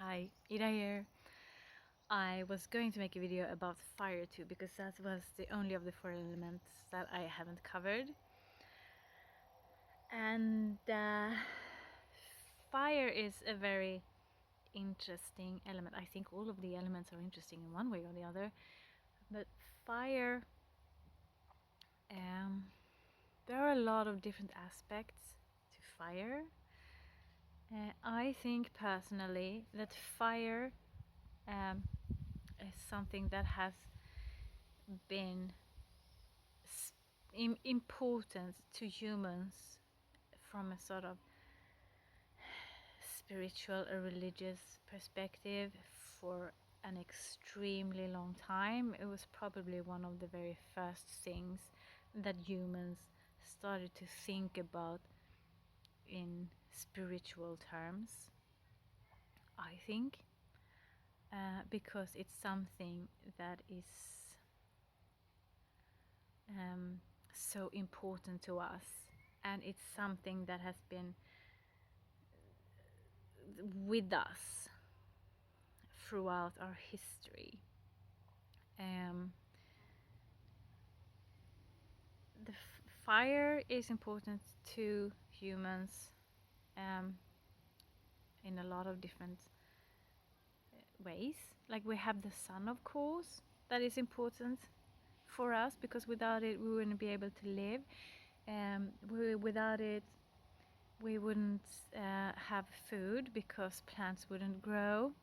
Hi, Ida here. I was going to make a video about fire too, because that was the only of the four elements that I haven't covered. And fire is a very interesting element. I think all of the elements are interesting in one way or the other, but fire, there are a lot of different aspects to fire. I think personally that fire is something that has been important to humans from a sort of spiritual or religious perspective for an extremely long time. It was probably one of the very first things that humans started to think about in spiritual terms, I think, because it's something that is so important to us, and it's something that has been with us throughout our history. The fire is important to humans in a lot of different ways. Like we have the sun, of course, that is important for us, because without it we wouldn't be able to live. Without it we wouldn't have food, because plants wouldn't grow.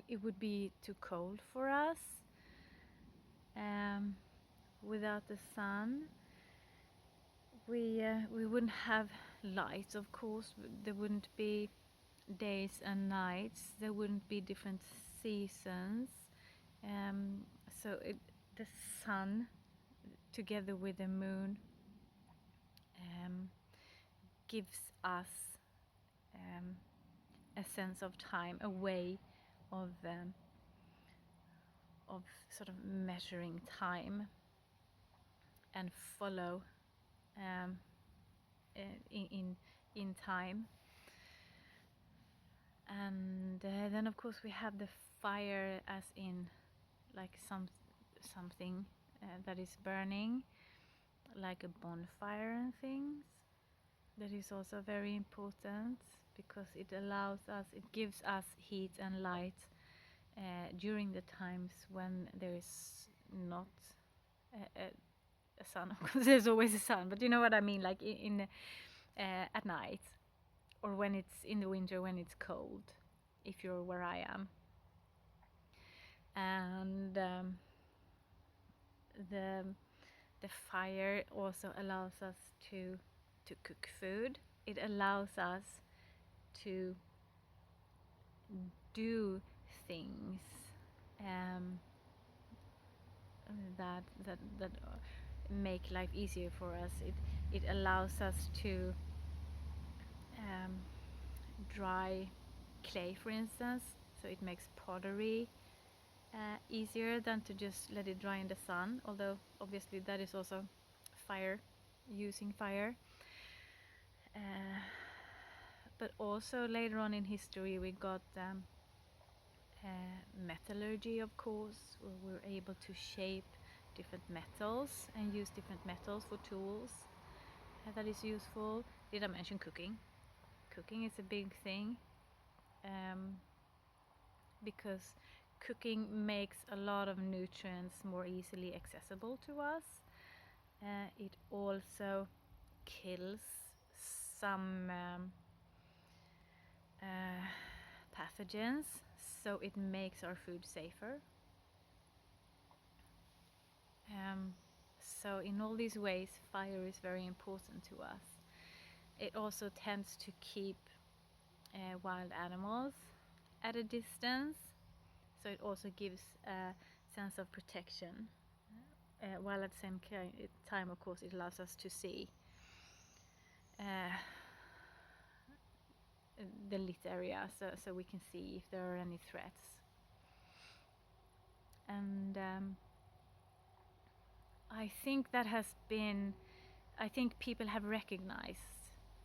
It would be too cold for us. Without the sun we wouldn't have light, of course. There wouldn't be days and nights. There wouldn't be different seasons. So the sun together with the moon gives us a sense of time, a way of sort of measuring time and follow in time. And then of course we have the fire as in like something that is burning, like a bonfire and things. That is also very important, because it gives us heat and light during the times when there is not a sun. Of course there's always a sun, but you know what I mean, like at night, or when it's in the winter, when it's cold, if you're where I am. And the fire also allows us to cook food. It allows us to do things that make life easier for us. It allows us to dry clay, for instance, so it makes pottery easier than to just let it dry in the sun, although obviously that is also fire, using fire. But also later on in history we got metallurgy, of course, where we're able to shape different metals and use different metals for tools. That is useful. Did I mention cooking? Cooking is a big thing, because cooking makes a lot of nutrients more easily accessible to us. It also kills some pathogens, so it makes our food safer. So in all these ways fire is very important to us. It also tends to keep wild animals at a distance, so it also gives a sense of protection, while at the same time, of course, it allows us to see the lit area, so we can see if there are any threats. And I think people have recognized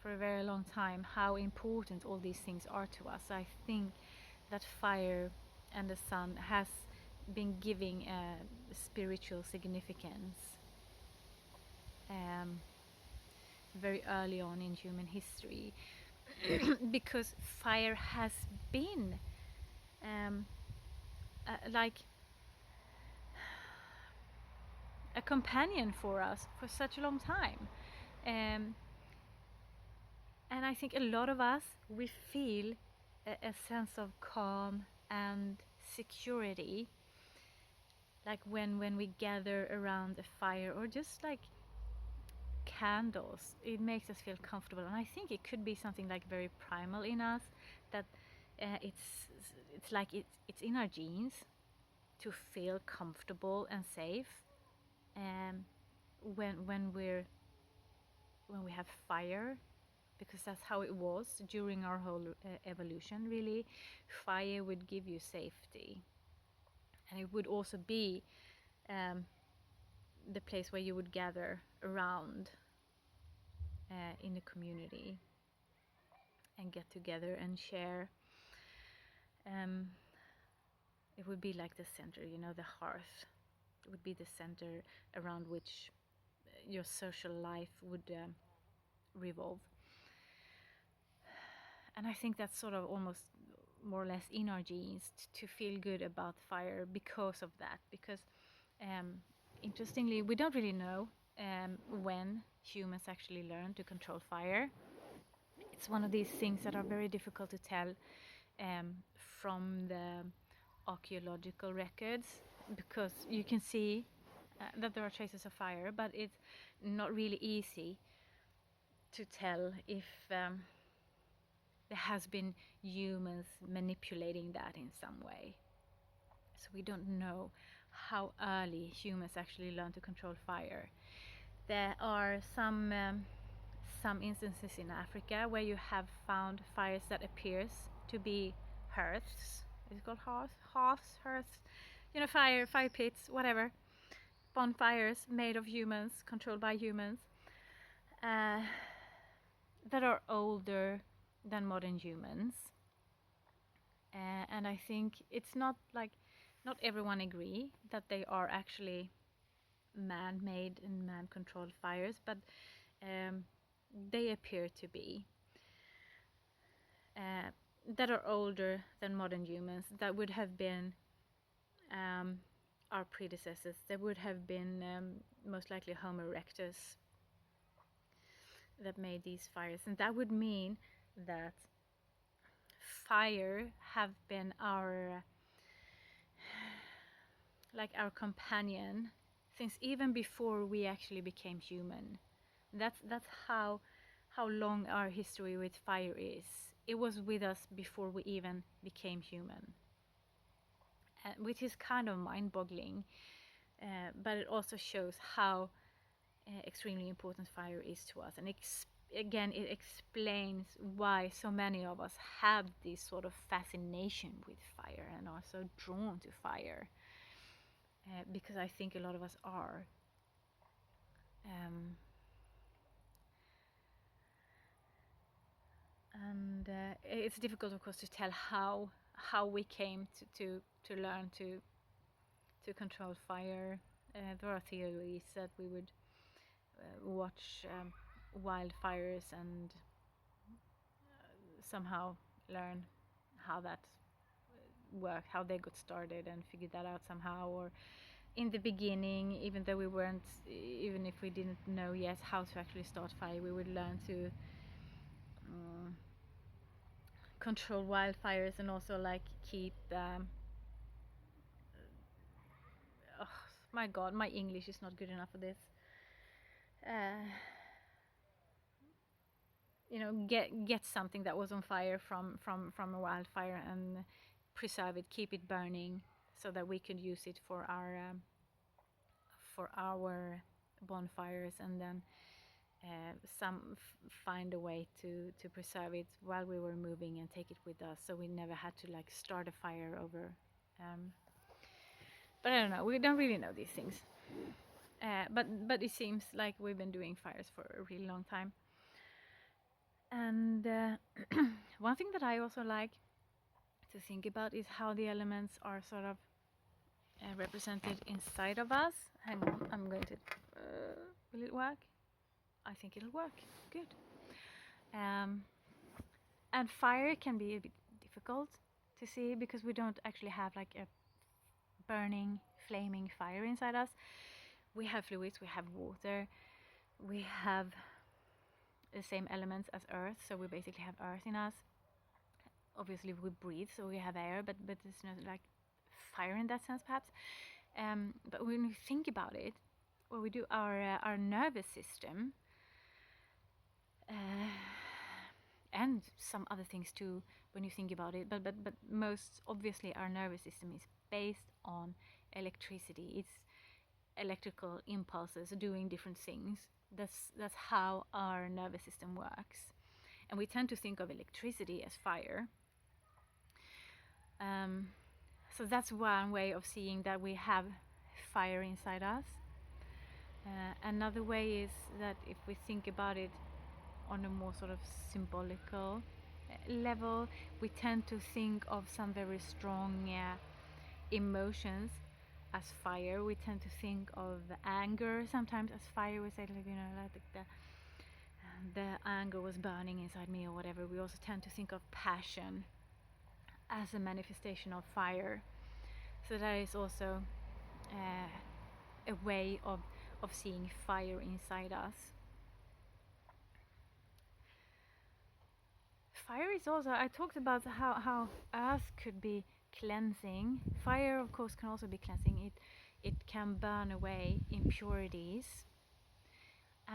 for a very long time how important all these things are to us. I think that fire and the sun has been giving a spiritual significance very early on in human history because fire has been like a companion for us for such a long time. Um, and I think a lot of us, we feel a sense of calm and security, like when we gather around a fire or just like candles. It makes us feel comfortable, and I think it could be something like very primal in us, that it's like it's in our genes to feel comfortable and safe. When we have fire, because that's how it was during our whole evolution. Really, fire would give you safety, and it would also be the place where you would gather around in the community and get together and share. It would be like the center, the hearth. It would be the center around which your social life would revolve. And I think that's sort of almost more or less in our genes to feel good about fire because of that. Because interestingly, we don't really know when humans actually learned to control fire. It's one of these things that are very difficult to tell from the archaeological records, because you can see that there are traces of fire, but it's not really easy to tell if there has been humans manipulating that in some way. So we don't know how early humans actually learned to control fire. There are some instances in Africa where you have found fires that appears to be hearths. Is it called hearths? Fire pits, whatever. Bonfires made of humans, controlled by humans, that are older than modern humans. And I think it's not everyone agree that they are actually man-made and man-controlled fires, but they appear to be that are older than modern humans, that would have been our predecessors. There would have been most likely Homo erectus that made these fires, and that would mean that fire have been our companion since even before we actually became human. That's how long our history with fire is. It was with us before we even became human, which is kind of mind-boggling, but it also shows how extremely important fire is to us. And again, it explains why so many of us have this sort of fascination with fire and are so drawn to fire, because I think a lot of us are. And it's difficult, of course, to tell how we came to learn to control fire. There are theories that we would watch wildfires and somehow learn how that worked, how they got started, and figure that out somehow. Or in the beginning, even if we didn't know yet how to actually start fire, we would learn to control wildfires and also keep oh my god, my English is not good enough for this. Get something that was on fire from a wildfire and preserve it, keep it burning, so that we could use it for our bonfires, and then find a way to preserve it while we were moving and take it with us, so we never had to start a fire over. But I don't know, we don't really know these things. But it seems like we've been doing fires for a really long time. And one thing that I also like to think about is how the elements are sort of represented inside of us. Hang on, I'm going to. Will it work? I think it'll work. Good. And fire can be a bit difficult to see because we don't actually have like a burning, flaming fire inside us. We have fluids, we have water, we have the same elements as earth, so we basically have earth in us. Obviously we breathe, so we have air, but it's not like fire in that sense perhaps. But when we think about it, when we do our nervous system, and some other things too when you think about it, but most obviously our nervous system is based on electricity. It's electrical impulses doing different things. That's how our nervous system works, and we tend to think of electricity as fire. So that's one way of seeing that we have fire inside us. Another way is that if we think about it on a more sort of symbolical level, we tend to think of some very strong emotions as fire. We tend to think of anger sometimes as fire. We say, like, you know, like the anger was burning inside me or whatever. We also tend to think of passion as a manifestation of fire. So that is also a way of seeing fire inside us. Fire is also, I talked about how earth could be cleansing. Fire, of course, can also be cleansing. It can burn away impurities.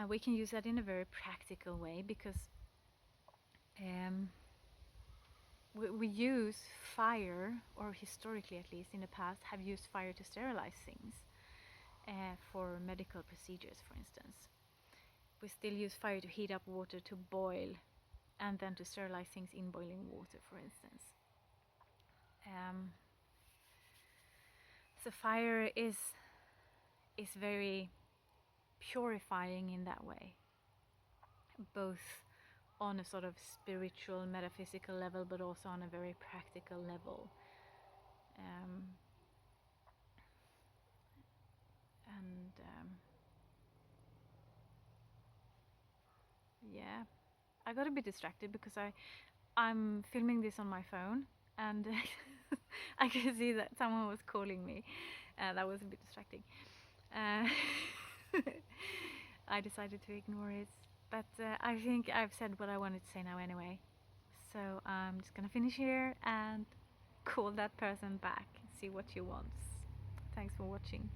We can use that in a very practical way because we use fire, or historically at least in the past, have used fire to sterilize things for medical procedures, for instance. We still use fire to heat up water to boil and then to sterilize things in boiling water, for instance. So fire is very purifying in that way, both on a sort of spiritual, metaphysical level, but also on a very practical level. Yeah, I got a bit distracted because I'm filming this on my phone, and I could see that someone was calling me. That was a bit distracting. I decided to ignore it, but I think I've said what I wanted to say now anyway. So I'm just gonna finish here and call that person back and see what she wants. Thanks for watching.